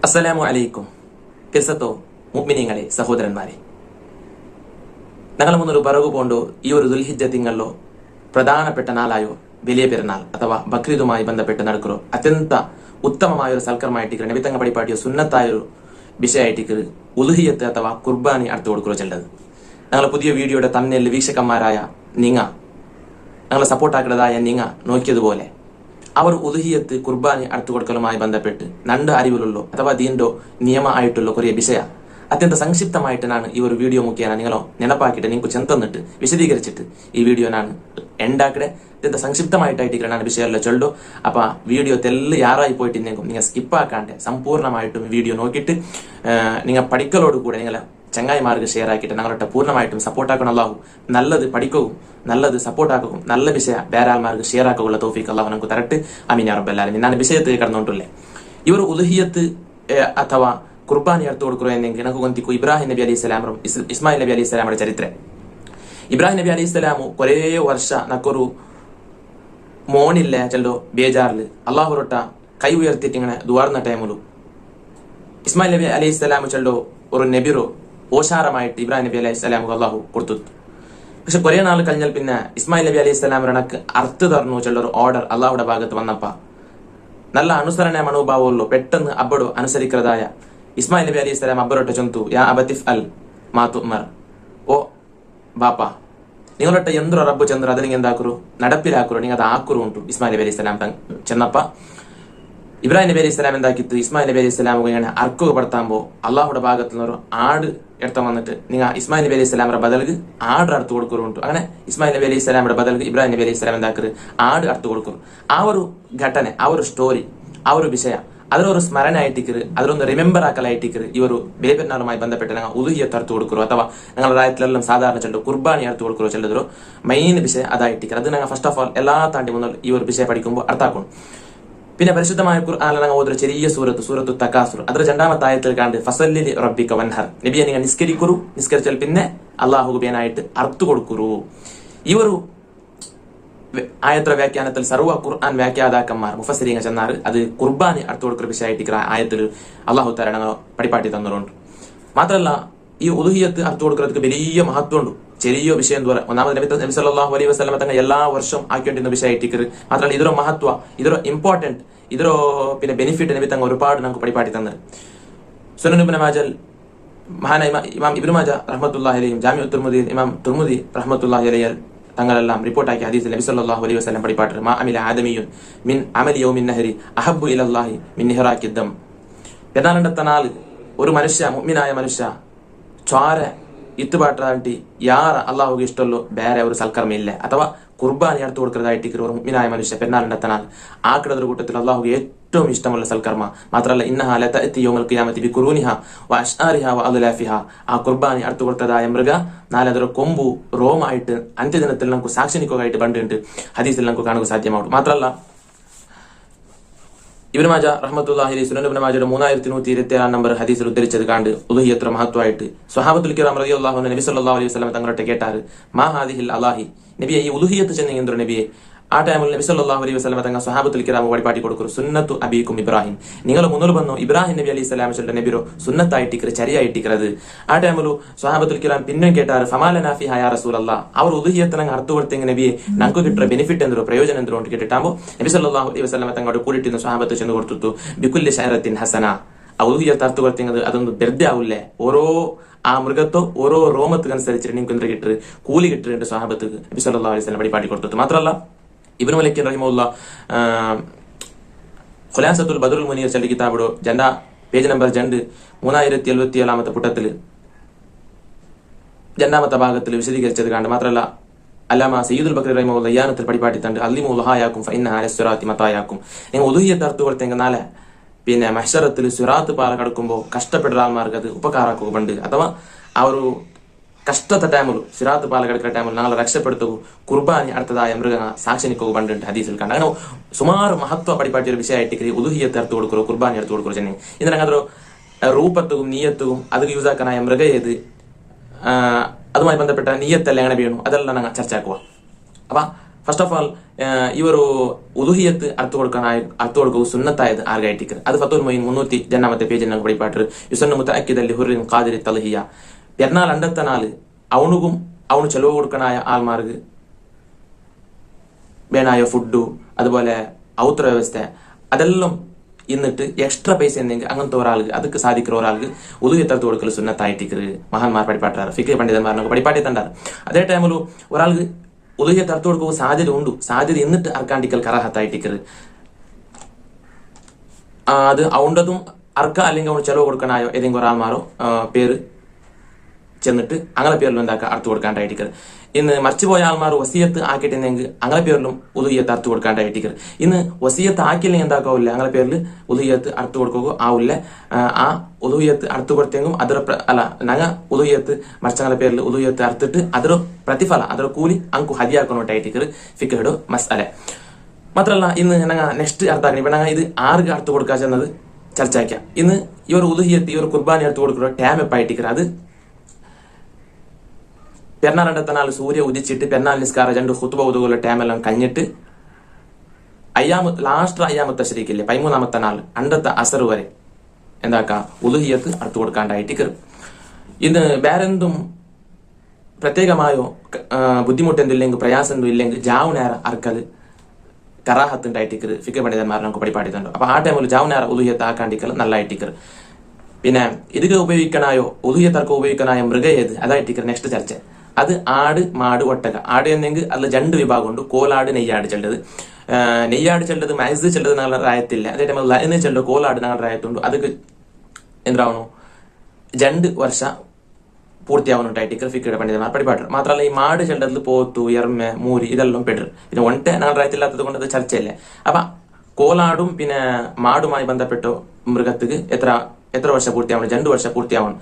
അസ്സലാമു അലൈക്കും. കിസ്സത്തോ മുഅ്മിനീങ്ങളെ, സഹോദരന്മാരെ, ഞങ്ങൾ മുന്നൊരു പറകു പോണ്ടോ ഈ ഒരു ദുൽഹിജ്ജ തിങ്കളിലോ പ്രധാനപ്പെട്ട നാളായോ വലിയ പെരുന്നാൾ അഥവാ ബക്രീദുമായി ബന്ധപ്പെട്ട് നടക്കറോ അത്യಂತ ഉത്തമമായ ഒരു സൽക്കർമായിട്ടിക്കറ് നബിതങ്ങ പടിപ്പാട്ടിയോ സുന്നത്തായൊരു വിഷയമായിട്ടിക്കറ് ഉലുഹിയത്ത് അഥവാ കുർബാനി അടുത്ത് കൊടുക്കറോ ചെല്ലത്. ഞങ്ങളെ പുതിയ വീഡിയോയുടെ തമ്മിൽ വീക്ഷകന്മാരായ ഞങ്ങളെ സപ്പോർട്ടാക്കുന്നതായ നോക്കിയതുപോലെ അവർ ഉലുഹിയത്ത് കുർബാനി അടുത്തു കൊടുക്കലുമായി ബന്ധപ്പെട്ട് രണ്ട് അറിവിലുള്ളോ അഥവാ ദീന്റെ നിയമ ആയിട്ടുള്ള കുറേ വിഷയ അത്യಂತ സംക്ഷിപ്തമായിട്ട് ഞാൻ ഈ ഒരു വീഡിയോ മുഖേന നിങ്ങളോ ನೆನಪಾക്കിയിട്ട് നിങ്ങൾക്ക് ചെന്തന്നിട്ട് വിശദീകരിച്ചിട്ട് ഈ വീഡിയോ ഞാൻ ಎಂಡಾಕಡೆ ಅತ್ಯಂತ ಸಂಕ್ಷಿಪ್ತമായിട്ടായിട്ട് ನಾನು ವಿಷಯ ಚೊಲ್ಲು ಅಪ್ಪ ವಿಡಿಯೋ ತೆಲ್ಲ ಯಾರಾയി പോയിട്ടുണ്ടെങ്കിൽ നിങ്ങൾ സ്കിപ്പ് ആക്കാണ്ട് സമ്പൂർണ്ണമായിട്ടും വീഡിയോ നോക്കിയിട്ട് നിങ്ങൾ പഠിക്കലോട് കൂടെ നിങ്ങളെ ചങ്ങായിമാർക്ക് ഷെയർ ആക്കിയിട്ട് ഞങ്ങളുടെ പൂർണ്ണമായിട്ടും സപ്പോർട്ടാക്കണം. അല്ലാഹു നല്ലത് പഠിക്കുകയും നല്ലത് സപ്പോർട്ടാക്കുകയും നല്ല വിഷയ വേറെ ആൾമാർക്ക് ഷെയർ ആക്കുകയുള്ള തൗഫീഖ് അല്ലാഹു നമുക്ക് തരട്ടെ. ആമീൻ യാ റബ്ബൽ ആലമീൻ. ನಾನು ವಿಷಯಕ್ಕೆ ಕರೆದೊಂಟುಲ್ಲೆ ಇವರು ಉಲುಹಿಯತ್ ಅಥವಾ ಕುರ್ಬಾನಿ ಅರ್ಥ ಕೊಡ್ಕರು ಎನ್ನೆಂಗೆ ನನಗೆ ಗೊಂತಿಕ್ಕು ಇಬ್ರಾಹಿಂ ನಬಿ ಅಲೈಹಿ ಸಲಾಂ ಇಸ್ಮಾಯಿಲ್ ನಬಿ ಅಲೈಹಿ ಸಲಾಮರ ಚರಿತ್ರೆ. ಇಬ್ರಾಹಿಂ ನಬಿ ಅಲೈಹಿ ಸಲಾಮು ಕೊರೇ ವರ್ಷ ನಕ್ಕೊರು മോനില്ല ചെല്ലോ ബേജാറില് അള്ളാഹുറൊട്ട കൈ ഉയർത്തിയിട്ട് ഇങ്ങനെ ദുവാർന്ന ടൈമിലു ഇസ്മായിൽ നബി അലൈഹി സ്വലാമു ചെല്ലോ ഒരു നബിറോ ഓശാരമായിട്ട് ഇബ്രാഹിം നബി അലൈഹി സ്വലാമു അള്ളാഹു കൊടുത്തു. പക്ഷെ കുറെ നാൾ കഴിഞ്ഞാൽ പിന്നെ ഇസ്മായിൽ നബി അലൈഹി സ്വലാം രണക്ക് അർത്ഥ തറന്നു ചെല്ലൊരു ഓർഡർ അള്ളാഹുടെ ഭാഗത്ത് വന്നപ്പ നല്ല അനുസരണ മനോഭാവമുള്ളൂ പെട്ടെന്ന് അബ്ബടു അനുസരിക്കുന്നതായ ഇസ്മായിൽ നബി അലൈഹി സ്വലാം അബ്ബറൊട്ട ചൊന്തു യാ അബതിഫ് അൽ മാതുമർ, ഓ ബാപ്പ നിങ്ങളൊട്ട എന്തൊരു റബ്ബ് ചെന്നോ അത് നിങ്ങൾ എന്താക്കുറു നടപ്പിലാക്കുറു, നിങ്ങൾ അത് ആക്കുറു ഉണ്ടു. ഇസ്മായിൽ നബി അലൈഹി സ്വലാം ചെന്നപ്പ ഇബ്രാഹിം നബി അലൈഹി സ്വലാം എന്താക്കിತ್ತು ഇസ്മായിൽ നബി അലൈഹി സ്വലാം ഇങ്ങനെ അർക്കുക പെടുത്താമ്പോ അള്ളാഹുടെ ഭാഗത്തു നിന്നൊരു ആട് എടുത്ത വന്നിട്ട് നിങ്ങൾ ഇസ്മായിൽ നബി അലൈഹി സ്വലാമിന്റെ ബദൽക്ക് ആട് അറുത്ത് കൊടുക്കുറുണ്ട്. അങ്ങനെ ഇസ്മായിൽ നബി അലൈഹി സ്വലാമിന്റെ ബദൽക്ക് ഇബ്രാഹിം നബി അലൈഹി സ്വലാം എന്താക്കറ് ആട് അറുത്ത് കൊടുക്കും. ആ ഒരു ಘಟನೆ, ಆ ഒരു സ്റ്റോറി, ആ ഒരു ವಿಷಯ ಅದರೊಂದು ಸ್ಮರಣೆ ಆಯ್ತಿಕ್ಕರು, ಅದರೊಂದು ರಿಮೆಂಬರ್ ಹಾಕಲಾಯ್ತಿಕ್ಕರು ಇವರು ಬೇಬೆನ್ನಾರುമായി ബന്ധപ്പെട്ട് ഞങ്ങൾ ഉലുഹിയത്ത് അറുത്ത് കൊടുക്കറോ അഥവാ ഞങ്ങളുടെ രാജ്യത്തിലെല്ലാം സാധാരണ ചെല്ലു കുർബാനി അറുത്ത് കൊടുക്കറോ ചെല്ലതോ മെയിൻ വിഷയം അതായിട്ടിക്കറ്. അത് ഞങ്ങൾ ഫസ്റ്റ് ഓഫ് ഓൾ എല്ലാ താണ്ടി മുന്നൽ ഈ ഒരു വിഷയം പഠിക്കുമ്പോൾ അർത്ഥാക്കണം. പിന്നെ പരിശുദ്ധമായ ഖുർആനിൽ ഞങ്ങൾ ഓതൊരു ചെറിയ സൂറത്ത് തകാസുർ അതിൽ രണ്ടാമത്തെ ആയത്തിൽ കണ്ട് ഫസല്ലി റബ്ബിക വൻഹർ, നബിയെ നിങ്ങൾ നിസ്കരിക്കുറു, നിസ്കരിച്ചാൽ പിന്നെ അള്ളാഹു ബിയനായിട്ട് അറുത്ത് കൊടുക്കുറു. ഈ ഒരു ആയത്ര വ്യാഖ്യാനത്തിൽ സർവ്വ ഖുർആൻ വ്യാഖ്യാതാക്കന്മാർ മുഫസ്സിരീങ്ങ ചെന്നാറ് അത് കുർബാനി അർത്ഥ കൊടുക്കുന്ന വിഷയമായിട്ട് ആയത്തിൽ അള്ളാഹു തആല ഞങ്ങൾ പഠിപ്പാട്ടി തന്നിട്ടുണ്ട്. മാത്രമല്ല ഈ ഉലുഹിയത്ത് അർത്ഥ കൊടുക്കുന്നതിന് വലിയ മഹത്വമുണ്ട്. ചെറിയ വിഷയം എന്ന് പറയാം. ഒന്നാമത് നബി സല്ലല്ലാഹു അലൈഹി വസല്ലം തങ്ങൾ എല്ലാ വർഷവും ആക്കിക്കൊണ്ടിരുന്ന വിഷയമായിട്ട് മാത്രമല്ല ഇതൊരു മഹത്വ, ഇതൊരു ഇമ്പോർട്ടന്റ്, ഇതൊരു പിന്നെ ബെനിഫിറ്റ് നബി തങ്ങൾ ഒരുപാട് നമുക്ക് പഠിപ്പാട്ടി തന്നത്. സുനൻ ഇബ്നു മാജൽ മഹാനായ ഇമാം ഇബ്നു മാജ റഹ്മത്തുള്ളാഹി അലൈഹി, ജാമിഉ തുർമുദി ഇമാം തുർമുദി റഹ്മത്തുള്ളാഹി അലൈഹി തങ്ങളെല്ലാം റിപ്പോർട്ടാക്കിയ ഹദീസിൽ നബി സല്ലല്ലാഹു അലൈഹി വസല്ലം പഠിപ്പാട്ട് മാ അമില ആദമിയുൻ മിൻ അമലി യൗമിൻ നഹരി അഹബ്ബു ഇലല്ലാഹി മിൻ നിഹറാക്കി ദം. പെരുന്നാളിന്റെ നാൾ ഒരു മനുഷ്യ, മുഅ്മിനായ മനുഷ്യ ചോര ഇത്തുപാട്ടാട്ടി യാർ അള്ളാഹുಗೆ ഇഷ്ടമല്ലോ ಬೇರೆ ഒരു സൽക്കർമ്മ ഇല്ല അഥവാ കുർബാനി അടുത്ത് കൊടുക്കുന്നതായിട്ട് ഒരു മുഅ്മിനായ മനുഷ്യ പെരുന്നാളിന്റെ നാൾ ആക്കിടതൊരു കൂട്ടത്തിൽ അള്ളാഹുಗೆ ഏറ്റവും ഇഷ്ടമുള്ള സൽക്കർമ്മ. മാത്രമല്ല ഇന്നഹാ ലതഅതി യൗമൽ ഖിയാമത്തി ബിഖുറൂനിഹാ വഅശ്ആരിഹാ വഅദ്ലാഫിഹാ, ആ കുർബാനി അടുത്ത് കൊടുത്തതായ മൃഗ നാളെ ಅದರ കൊമ്പു റോമായിട്ട് അന്ത്യദിനത്തിൽ നമുക്ക് സാക്ഷിനിക്കുകയായിട്ട് ബണ്ടുണ്ട് ഹദീസിൽ നമുക്ക് കാണുക സാധ്യമാവും. മാത്രമല്ല ഇബ്നു മാജ റഹ്മത്തുള്ളാഹി അലൈഹി സുനൻ ഇബ്നു മാജയുടെ 3127 നമ്പർ ഹദീസിൽ ഉദ്ധരിച്ചത് കണ്ട് ഉലുഹിയത്ത് മഹത്വമായിട്ട് സ്വഹാബത്തുൽ കിറാം റളിയല്ലാഹു അൻഹു നബി സല്ലല്ലാഹു അലൈഹി വസല്ലം തങ്ങളോട്ട് കേട്ടാറ് മാ ഹാദിഹിൽ അലാഹി, നബിയെ ഈ ഉലുഹിയത്ത് ചെന്നെങ്കിൽ നബിയെ ആ ടൈമിൽ നബി സല്ലല്ലാഹു അലൈഹി വസല്ലം തങ്ങൾ സ്വഹാബത്തുൽ കിറാം വഴിപാട്ടി കൊടുക്കും സുന്നത്തു അബീക്കും ഇബ്രാഹിം, നിങ്ങൾ മുന്നോൽ വന്നു ഇബ്രാഹിം നബി അലൈഹി സ്വലാം ചെല്ലുന്ന നബിരോ സുന്നത്തായിട്ടിക്കറ് ചരിയായിട്ടിക്കറത്. ആ ടൈമിലു സ്വഹാബത്തുൽ കിറാം പിന്നെ കേട്ടാറ് ഫമാലനാ ഫിഹാ യാ റസൂലല്ലാഹ്, അവർ ഉലുഹിയത്ത് അർത്ഥ കൊടുത്തെങ്കിൽ നബിയെ ഞങ്ങൾക്ക് കിട്ടുന്ന ബെനിഫിറ്റ് എന്തോ പ്രയോജനം എന്തോ കൊണ്ട് കേട്ടിട്ടാകുമ്പോൾ നബി സല്ലല്ലാഹു അലൈഹി വസല്ലം തങ്ങളുടെ കൂടിയിട്ട് സ്വഹാബത്ത് ചെന്ന് കൊടുത്തു ബികുല്ലി ശഅറത്തിൻ ഹസന, ആ ഉലുഹിയത്ത് അർത്ഥ കൊടുത്തെങ്കിൽ അതൊന്ന് വെറുതെ ആവില്ലേ, ഓരോ ആ മൃഗത്തോ ഓരോ രോമത്തുക്കനുസരിച്ചിട്ട് നിങ്ങൾക്ക് എന്തൊരു കിട്ടറ് കൂലി കിട്ടിട്ടുണ്ട് സ്വഹാബത്ത് നബി സല്ലല്ലാഹു അലൈഹി വസല്ലം പഠിപ്പാട്ടി കൊടുത്തു. മാത്രമല്ല ഇബ്നു മലിക് റഹിമഹുല്ലാ ഖുലാസത്തുൽ ബദറുൽ മുനീർ ചൊല്ലി കിതാബിടോ ജണ്ട പേജ് നമ്പർ 2 3077 പുട്ടത്തിൽ രണ്ടാമത്തെ ഭാഗത്തിൽ വിശദീകരിച്ചത് കണ്ട്. മാത്രമല്ല അല്ലാമ സയ്യിദുൽ ബക്കറി റഹിമഹുല്ലാ യാനത്തിൽ പഠിപ്പാട്ടി തണ്ട് അല്ലിമു ലഹായാക്കും ഫഇന്നഹാ ലസ്റാത്തി മതായാക്കും, നിങ്ങൾ ഉലുഹിയത്ത് അർത്ഥ കൊടുത്തെങ്കിൽ നാളെ പിന്നെ മഹ്ശറത്തിൽ സിറാത്ത് പാറ കടക്കുമ്പോൾ കഷ്ടപ്പെടുന്ന ആൾമാർക്ക് അത് ഉപകാരക്കുക പണ്ട് അഥവാ ആ ഒരു കഷ്ടത്തെ ടൈമിൽ സിറാത്ത് പാല കിടക്കുന്ന ടൈമിൽ ഞങ്ങളെ രക്ഷപ്പെടുത്തു കുർബാനി അടുത്തതായ മൃഗ സാക്ഷിനിക്കുക പണ്ടുണ്ട് ഹദീസിൽ കണ്ട്. അങ്ങനെ സുമാರು മഹത്വ പഠിപ്പാട്ടിയ ഒരു വിഷയമായിട്ട് ഉലുഹിയത്ത് അർത്ഥ കൊടുക്കറോ കുർബാനി അടുത്ത് കൊടുക്കറോ ചെന്നെ ഇതിനെ അതൊരു റൂപത്തും നീയത്തും അത് യൂസ് ആക്കാനായ മൃഗ ഏത് അതുമായി ബന്ധപ്പെട്ട നീയത്തെല്ലാം എങ്ങനെ വീണു അതെല്ലാം ഞങ്ങൾ ചർച്ചയാക്കുക. അപ്പൊ ಫಸ್ಟ್ ಆಫ್ ಆಲ್ ಇವರು ಉದುಹಿಯತ್ ಅರ್ಥ ಕೊಡ್ಕೋ ಸುನ್ನತ್ತಾಯದು ಆರ್ಗೈಟಿಕರ್ ಅದು ಫತುಲ್ ಮೊಯಿನ್ 300 ಪೇಜಿನ படிப்பாட்டு யுசன்னு முத்தஅக்கிதல்லி ஹுர்ரின் காதிரி தல்ஹியா பெர்னால் அண்டத்த நாள் அவனுக்கும் അവന് ചെലവ് കൊടുക്കണായ ആൾമാർക്ക് വേണായ ഫുഡു അതുപോലെ ഔത്ര വ്യവസ്ഥ അതെല്ലാം എന്നിട്ട് എക്സ്ട്രാ പൈസ എന്തെങ്കിൽ അങ്ങനത്തെ ഒരാൾക്ക് അതൊക്കെ സാധിക്കുന്ന ഒരാൾക്ക് ഉദുഹിയത്തടുത്ത് കൊടുക്കൽ സുന്നത്തായിട്ടിക്കറ് മഹാന്മാർ പഠിപ്പാട്ടാറ് ഫിഖ് പണ്ഡിതന്മാരനൊക്കെ പഠിപ്പാട്ടിത്തണ്ടാറ് അതേ ടൈമിൽ ഒരാൾക്ക് ഉദുഹിയത്തടുത്ത് കൊടുക്കുക സാധ്യത ഉണ്ട് സാധ്യത എന്നിട്ട് അർക്കാണ്ടിക്കൽ കറാഹത്തായിട്ടിക്കറ് അത് അവണ്ടതും അർക്ക അല്ലെങ്കിൽ അവന് ചെലവ് കൊടുക്കണായോ ഏതെങ്കിലും ഒരാൾമാരോ പേര് ചെന്നിട്ട് അങ്ങനെ പേരിലും എന്താക്കുക അർത്ഥം കൊടുക്കാണ്ടായിരിക്കരുത് ഇന്ന് മറിച്ചുപോയ ആൾമാർ വസിയത്ത് ആക്കിയിട്ടുണ്ടെങ്കിൽ അങ്ങനെ പേരിലും ഉദുഹിയത്ത് അർത്ഥം കൊടുക്കാണ്ടായിരിക്കരുത് ഇന്ന് വസിയത്ത് ആക്കിയില്ലെങ്കിൽ എന്താക്കാവില്ല അങ്ങനെ പേരിൽ ഉദുഹിയത്ത് അർത്ഥം കൊടുക്കുക ആവില്ല ആ ഉദുഹിയത്ത് അർത്ഥം കൊടുത്തെങ്കും ಅದರ ಅಲ್ಲ ನಂಗ ಉದಯತ್ ಮರ್ಚಂಗಲ ಪೇರ್ಲು ಉದಯತ್ ಅರ್ಥಿಟ್ಟು ಅದರ ಪ್ರತಿಫಲ ಅದರ ಕೂಲಿ ಅಂಕು ಹದಿ ಹಾಕೊಂಡಾയിട്ടിക്കರು ഫിഖ് ಹಿಡು മസ്അല മാത്രല്ല ഇന്ന് ഞങ്ങൾ നെക്സ്റ്റ് അർത്ഥം ഇപ്പൊ ഞങ്ങൾ ഇത് ആർക്ക് അർത്ഥം കൊടുക്കുക ചെന്നത് ചർച്ചയാക്കാം ഇന്ന് ഇവർ ഉദുഹിയത്ത് ഇവർ കുർബാനി അർത്ഥം കൊടുക്കുന്ന ടൈം എപ്പായിട്ടിക്കറ് അത് പെരുന്നാളിന്റെ നാൾ സൂര്യ ഉദിച്ചിട്ട് പെരുന്നാൾ നിസ്കാര രണ്ട് ഹുത്തുബ ഉതുകുള്ള ടൈമെല്ലാം കഴിഞ്ഞിട്ട് ലാസ്റ്റ് അയ്യാമത്തെ ശരിക്കില്ലേ 13ാമത്തെ നാൾ അണ്ടത്തെ അസർ വരെ എന്താക്ക ഉദുഹിയത്ത് അർത്ഥം കൊടുക്കാണ്ടായിട്ട് കയറും ഇന്ന് വേറെന്തും പ്രത്യേകമായോ ബുദ്ധിമുട്ടെന്തില്ലെങ്കിൽ പ്രയാസം എന്തും ഇല്ലെങ്കിൽ ജാവ് നേര അർക്കല് കറാഹത്തുണ്ടായിട്ടിക്കറ് ഫിഖ് പണ്ഡിതന്മാർ നമുക്ക് പഠിപ്പാടിത്തുണ്ട് അപ്പൊ ആ ടൈമിൽ ജാവ് നേര ഉദുഹിയത്ത് ആക്കാണ്ടിക്കൽ നല്ലതായിട്ടിക്കറ് പിന്നെ ഇതിക്ക് ഉപയോഗിക്കണായോ ഉദുഹിയത്തർക്ക് ഉപയോഗിക്കണായ മൃഗ ഏത് അതായിട്ടിക്കറ് നെക്സ്റ്റ് ചർച്ച അത് ആട് മാട് ഒട്ടക ആട് എന്നെങ്കിൽ അതിൽ 2 വിഭാഗം ഉണ്ട് കോലാട് നെയ്യാട് ചെല്ലത് നെയ്യാട് ചെല്ലത് മൈസ് ചെല്ലത് ഞങ്ങളുടെ രായത്തില്ല അതേ ടൈമിൽ ലൈന് ചെല്ലത് കോലാട് ഞങ്ങളുടെ രായത്തുണ്ട് അതൊക്കെ എന്താവണോ 2 വർഷ പൂർത്തിയാവുന്നുണ്ടായിട്ട് ഫിഖ് പണ്ഡിതന്മാർ പഠിപ്പാട്ടർ മാത്രമല്ല ഈ മാട് ചെല്ലതിൽ പോത്തു എർമ മൂരി ഇതെല്ലാം പെടർ പിന്നെ ഒൻട്ടെ ഞങ്ങളുടെ രായത്തില്ലാത്തത് കൊണ്ട് അത് ചർച്ചയില്ല അപ്പൊ കോലാടും പിന്നെ മാടുമായി ബന്ധപ്പെട്ട മൃഗത്തിക്ക് എത്ര വർഷം പൂർത്തിയാവണം 2 വർഷം പൂർത്തിയാവണം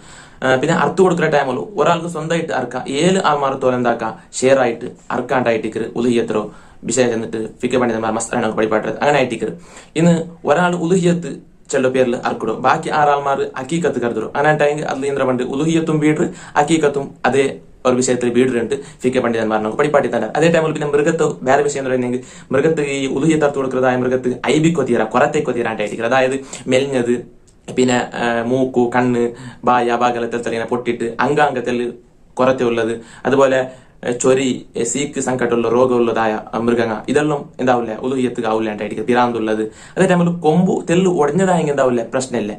പിന്നെ അർത്ഥം കൊടുക്കുന്ന ടൈമിൽ ഒരാൾക്ക് സ്വന്തമായിട്ട് അറക്കാം 7 ആൾമാർത്തോളം എന്താക്കാം ഷെയർ ആയിട്ട് അറക്കാണ്ടായിട്ടിക്കറ് ഉദുഹിയത്തോ വിഷയം ചെന്നിട്ട് ഫിഖ് പണ്ഡിതന്മാർ മസ്അല പഠിപ്പാട്ടത് അങ്ങനെ ആയിട്ടിക്കറ് ഇന്ന് ഒരാൾ ഉദുഹിയത്ത് ചെല്ല പേരിൽ അർക്കിടും ബാക്കി 6 ആൾമാർ അക്കീക്കത്ത് കരുതരും അങ്ങനെ ടൈം അതിൽ എന്താ പണ്ട് ഉദുഹിയത്തും വീട് അക്കീക്കത്തും അതേ ഒരു വിഷയത്തിൽ വീടുണ്ട് ഫിഖ് പണ്ഡിതന്മാർ നമുക്ക് പഠിപ്പാട്ടി തന്നെ അതേ ടൈമിൽ പിന്നെ മൃഗത്ത് വേറെ വിഷയം എന്ന് പറയുന്നെങ്കിൽ മൃഗത്ത് ഈ ഉദുഹിയത്ത് അർത്ഥം കൊടുക്കുന്നതായ മൃഗത്ത് ഐബിക്കൊതീര കൊറത്തേക്കൊ തീരാണ്ടായിട്ടിക്കറ് അതായത് മെലിഞ്ഞത് പിന്നെ മൂക്കു കണ്ണ് ബായ ഭാഗത്തിൽ ഇങ്ങനെ പൊട്ടിട്ട് അംഗാംഗത്തിൽ കൊറത്തെ ഉള്ളത് അതുപോലെ ചൊരി സീക്ക് സങ്കടമുള്ള രോഗമുള്ളതായ മൃഗങ്ങൾ ഇതെല്ലാം എന്താവില്ല ഉദുഹിയത്ത് ആവില്ലാണ്ടായിരിക്കും പിരാന്തുള്ളത് അതേ ടൈമിൽ കൊമ്പു തെല്ല് ഉടഞ്ഞതായെങ്കിൽ എന്താവില്ല പ്രശ്നമില്ല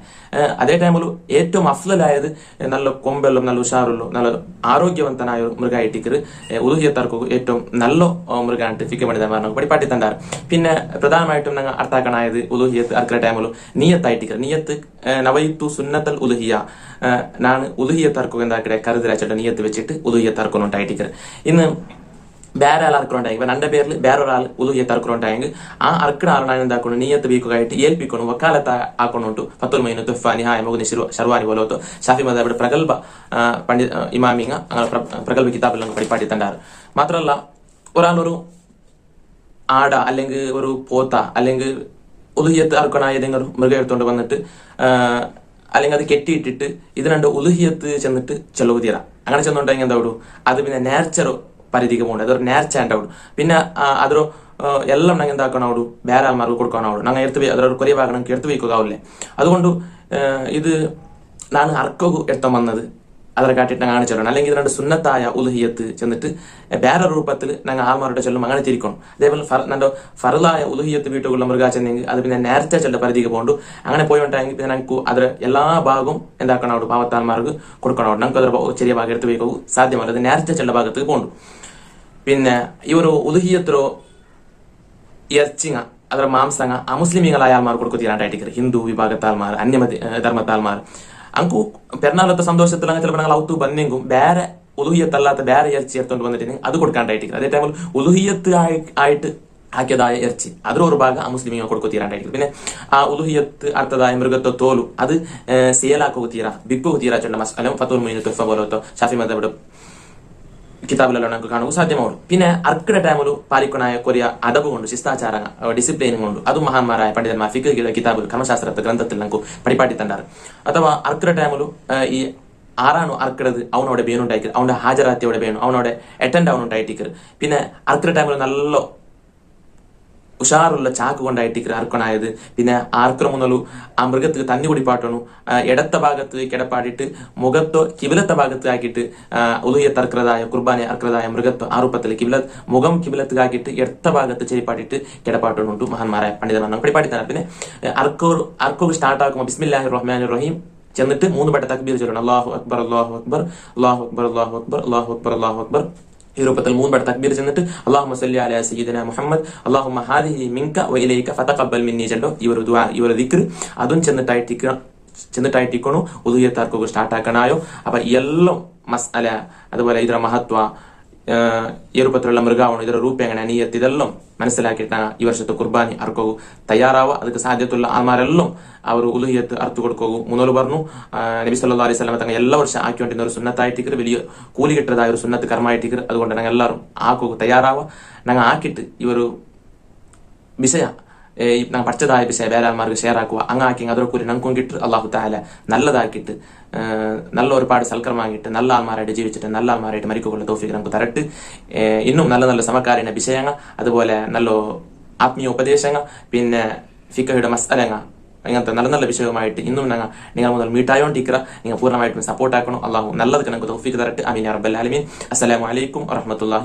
അതേ ടൈമിൽ ഏറ്റവും അഫ്ലായത് നല്ല കൊമ്പെല്ലാം നല്ല ഉഷാറുള്ളൂ നല്ല ആരോഗ്യവന്തനായ ഒരു മൃഗമായിട്ടിക്കറ് ഉദുഹിയത്താർക്ക് ഏറ്റവും നല്ല മൃഗമായിട്ട് ഫിഖ് പണ്ഡിതന്മാർ പഠിപ്പാട്ടി തണ്ടാറ് പിന്നെ പ്രധാനമായിട്ടും ഞങ്ങൾ അർത്ഥാക്കണായത് ഉദുഹിയത്ത് അർക്കുന്ന ടൈമിൽ നീയത്തായിട്ടിക്കറ് നീയത്ത് നവയിത്തു സുന്നത്തൽ ഉദുഹിയ ನಾನು ಉದುಹಿಯತ್ತಾರ್ಕು ಎಂದಾಕಡೆ ಕರೆದಿರಾಚಟ ನಿಯತ್ತು വെച്ചിട്ട് ഉദുഹിയത്താർക്കൊണ്ടായിട്ടിക്കറ് ഇന്ന് ಬೇರೆ ആൾ അർക്കുണ്ടായി ഇപ്പൊ രണ്ട് പേരിൽ വേറൊരാൾ ഉദുഹിയത്താർക്കുണ്ടായെങ്കിൽ ആ അർക്കുന്ന ആളാണ് എന്താക്കണം നീയത്ത് വീക്കുകയായിട്ട് ഏൽപ്പിക്കണം വക്കാലത്ത് ആക്കൊണ്ടു ഫത്തുൽ മൈനു തുഫ നിഹായ മുഗ്നി ഷർവാനി പോലത്തോ ഷാഫി മദബിയുടെ പ്രഗൽഭ ഇമാമിങ്ങ പ്രഗൽഭ കിതാബിലും പഠിപ്പാട്ടി തണ്ടാറ് മാത്രമല്ല ഒരാളൊരു ആട അല്ലെങ്കിൽ ഒരു പോത്ത അല്ലെങ്കിൽ ഉദുഹിയത്ത് അർക്കണായ ഏതെങ്കിലും മൃഗം എടുത്തുകൊണ്ട് വന്നിട്ട് അല്ലെങ്കിൽ അത് കെട്ടിയിട്ടിട്ട് ഇത് 2 ഉദുഹിയത്ത് ചെന്നിട്ട് ചെലവ് തീരാം അങ്ങനെ ചെന്നുണ്ടെങ്കിൽ എന്താവിടും അത് പിന്നെ നേർച്ചർ പരിധിക്ക് പോകണ്ട അതൊരു നേർച്ച ഉണ്ടാവും പിന്നെ അതൊരു എല്ലാം ഞങ്ങൾ എന്താക്കണോടും ಬೇರೆ ആൾമാർക്ക് കൊടുക്കാനാവും ഞങ്ങൾ അതൊരു കൊറിയ ഭാഗം ഞങ്ങൾക്ക് എടുത്തു വയ്ക്കുകയാവില്ലേ അതുകൊണ്ട് ഇത് ನಾನು അർക്കു എടുത്താൻ വന്നത് ಅದರ കാട്ടിട്ട് ഞങ്ങൾ ചെല്ലണം അല്ലെങ്കിൽ 2 സുന്നത്തായ ഉദുഹിയത്ത് ചെന്നിട്ട് വേറെ രൂപത്തിൽ ഞങ്ങൾ ആൾമാരുടെ ചെല്ലും അങ്ങനെ തിരിക്കണം അതേപോലെ നല്ല ഫറലായ ഉദുഹിയത്ത് വീട്ടുകളുള്ള മൃഗ ചെന്നെങ്കിൽ അത് പിന്നെ നേരത്തെ ചെല്ല പരിധിക്ക് പോകണ്ടു അങ്ങനെ പോയിട്ടുണ്ടെങ്കിൽ പിന്നെ ഞങ്ങൾക്ക് അതിൽ എല്ലാ ഭാഗവും എന്താക്കണം പാവത്താൽമാർക്ക് കൊടുക്കണം ഞങ്ങൾക്ക് ಅದರ ചെറിയ ഭാഗം എടുത്ത് വയ്ക്കൂ സാധ്യമല്ല അത് നേരത്തെ ചെല്ല ഭാഗത്തേക്ക് പോകണ്ടു പിന്നെ ಇವರು ಉದುಹಿಯತ್ತರೋ ഇറച്ചിങ്ങ ಅದರ ಮಾಂಸಂಗ ಅಮುಸ್ಲಿಮಿಗಳಾയ ಆಲ್ಮಾರ್ കൊടുക്കുತ್ತೀರಾണ്ടായിട്ടിക്കರು ಹಿಂದೂ ವಿಭಾಗത്താൽമാർ അന്യമത ധർമ്മത്താൽമാർ ಅಂಕು പെരുന്നാളത്തെ സന്തോഷത്തിൽ ചിലപ്പോൾ ഞങ്ങൾ ഔത്തു ബന്നെങ്കും വേറെ ഉദുഹിയത്തല്ലാത്ത വേറെ ഇറച്ചി എടുത്തോണ്ട് വന്നിട്ടുണ്ടെങ്കിൽ അത് കൊടുക്കാണ്ടായിരിക്കും അതേ ടൈമിൽ ഉദുഹിയത്ത് ആയിട്ട് ಹಾಕಿದಾಯ ಎರ್ಚಿ ಅದ್ರ ഒരു ಭಾಗ ಮುಸ್ಲಿಮಿಗೆ ಕೊಡ್ಕೋತೀರಾണ്ടായിരിക്കും പിന്നെ ಆ ಉಲುಹಿಯತ್ ಅರ್ಥದಾಯ ಮೃಗತ್ವ ತೋಲು ಅದು ಸೇಲಾಕೋತೀರಾ ಬಿಕ್ಕೋತೀರಾ ಚಂಡ ಮಸ್ಅಲ ಫತುಲ್ ಮುಯಿನ್ ತುಫ ಬೋಲೋತೋ ಶಾಫಿ ಮದಬ್ കിതാബിലെല്ലാം നമുക്ക് കാണുക സാധ്യമാവുള്ളൂ പിന്നെ അർക്കിട ടൈമിൽ പാലിക്കണായ കൊറിയ അദബ് കൊണ്ട് ശിസ്താചാര ഡിസിപ്ലിനും കൊണ്ട് അതും മഹാന്മാരായ പണ്ഡിതന്മാർ ഫിഖ് കിതാബ് കർമ്മശാസ്ത്രത്തെ ഗ്രന്ഥത്തിൽ നമുക്ക് പഠിപ്പാട്ടി തണ്ടാറ് അഥവാ അർക്കിട ടൈമിൽ ഈ ആരാണോ അർക്കണത് അവനോടെ ബേനുണ്ടായിക്കർ, അവന്റെ ഹാജരാത്തിയോടെ ബേണു, അവനോടെ അറ്റൻഡ് അവനുണ്ടായിട്ടിക്കർ. പിന്നെ അർക്കുന്ന ടൈമിൽ നല്ല ഉഷാറുള്ള ചാക്ക് കൊണ്ടായിട്ടിക്കർ അർക്കണായത്. പിന്നെ ആർക്കറ മുന്നಲು ആ മൃഗത്തിന് തന്നി കുടിപ്പാട്ടണു, ഇടത്ത ഭാഗത്ത് കിടപ്പാടിയിട്ട് മുഖത്തോ കിബിലത്തെ ഭാഗത്ത് ആക്കിയിട്ട് ഉദയത്ത് അർക്കറതായ കുർബാനെ അർക്കറതായ മൃഗത്തോ ആ രൂപത്തിൽ മുഖം കിബിലത്ത് ആക്കിയിട്ട് ഇടത്ത ഭാഗത്ത് ചെരിപ്പാട്ടിട്ട് കിടപ്പാട്ടുന്നുണ്ട് മഹാന്മാരായ പണ്ഡിതന്മാർ പിടിപ്പാട്ടിത്തരാം. പിന്നെ അർക്കോക്ക് സ്റ്റാർട്ട് ആക്കുമ്പോൾ ബിസ്മില്ലാഹിർ റഹ്മാനിർ റഹീം ചെന്നിട്ട് 3 വട്ടം തക്ബീർ ചൊല്ലണം. അല്ലാഹു അക്ബർ അല്ലാഹു അക്ബർ അല്ലാഹു അക്ബർ അല്ലാഹു അക്ബർ അല്ലാഹു അക്ബർ അല്ലാഹു അക്ബർ. ഈ രൂപത്തിൽ 3 വട്ടം തക്ബീർ ചെന്നിട്ട് അല്ലാഹുമ്മ സല്ലി അലാ സയ്യിദിനാ മുഹമ്മദ് അല്ലാഹുമ്മ ഹാദിഹി മിൻക വ ഇലൈക ഫതഖബ്ബൽ മിന്നി ചെല്ലോ ഈ ഒരു ദുആ, ഈ ഒരു ദിക്ർ അതും ചെന്നിട്ടായിട്ടിക്കണു ഉദുയത്താർക്കൊക്കെ സ്റ്റാർട്ട് ആക്കണായോ. അപ്പൊ എല്ലാം മസ്അല, അതുപോലെ ಇದರ ಮಹತ್ವ, ಈ ರೂಪത്തിലുള്ള മൃഗാവണം, ಇದರ ರೂಪ എങ്ങനെ, നീയത്ത്, ഇതെല്ലാം മനസ്സിലാക്കിയിട്ടാണ് ഈ വർഷത്തെ കുർബാനി അർക്കോകു തയ്യാറാവുക. ಅದಕ್ಕೆ സാധ്യതയുള്ള ആൾമാരെല്ലാം ಅವರು ഉലുഹിയത്ത് അർത്തു കൊടുക്കൂ. മുന്നോട്ട് പറഞ്ഞു നബി സല്ലല്ലാഹു അലൈഹി വസല്ലം തങ്ങൾ എല്ലാ വർഷം ആക്കിക്കൊണ്ടിരുന്ന ഒരു സുന്നത്തായിട്ടിക്കർ, വലിയ കൂലി കിട്ടതായ ഒരു സുന്നത്ത് കർമ്മമായിട്ടിക്കർ. അതുകൊണ്ട് ഞങ്ങൾ എല്ലാവരും ആക്കോകു തയ്യാറാവുക. ഞങ്ങൾ ആക്കിയിട്ട് ഈ ഒരു വിഷയ ನಾವು ಪಚ್ಚದಾಯ ವಿಷಯ ಬೇರೆ ಆಲ್ಮಾರ್ಗೆ ഷെയർ ആക്കുക. അങ്ങാക്കി അതിലൊക്കെ ഞങ്ങൾക്കും കിട്ടും. അള്ളാഹു താല നല്ലതാക്കിയിട്ട് നല്ല ഒരുപാട് സൽക്കരമാക്കിയിട്ട് നല്ല ആൾമാരായിട്ട് ജീവിച്ചിട്ട് നല്ല ആൾമാരായിട്ട് മരിക്കുള്ള തൗഫീഖ് നമുക്ക് തരട്ട്. ഇന്നും നല്ല നല്ല സമകാലീന വിഷയങ്ങൾ, അതുപോലെ നല്ല ആത്മീയ ഉപദേശങ്ങൾ, പിന്നെ ഫിഖയുടെ മസ്അലങ്ങൾ, അങ്ങനത്തെ നല്ല നല്ല വിഷയവുമായിട്ട് ഇന്നും നിങ്ങൾ മുതൽ മീട്ടായോണ്ടിരിക്കുക. നിങ്ങൾ പൂർണ്ണമായിട്ടും സപ്പോർട്ട് ആക്കണം. അള്ളാഹു നല്ലതൊക്കെ നമുക്ക് തൗഫീഖ് തരട്ട്. ആമീൻ യാ റബ്ബൽ ആലമീൻ. അസ്സലാമു അലൈക്കും വറഹ്മത്തുള്ളാഹി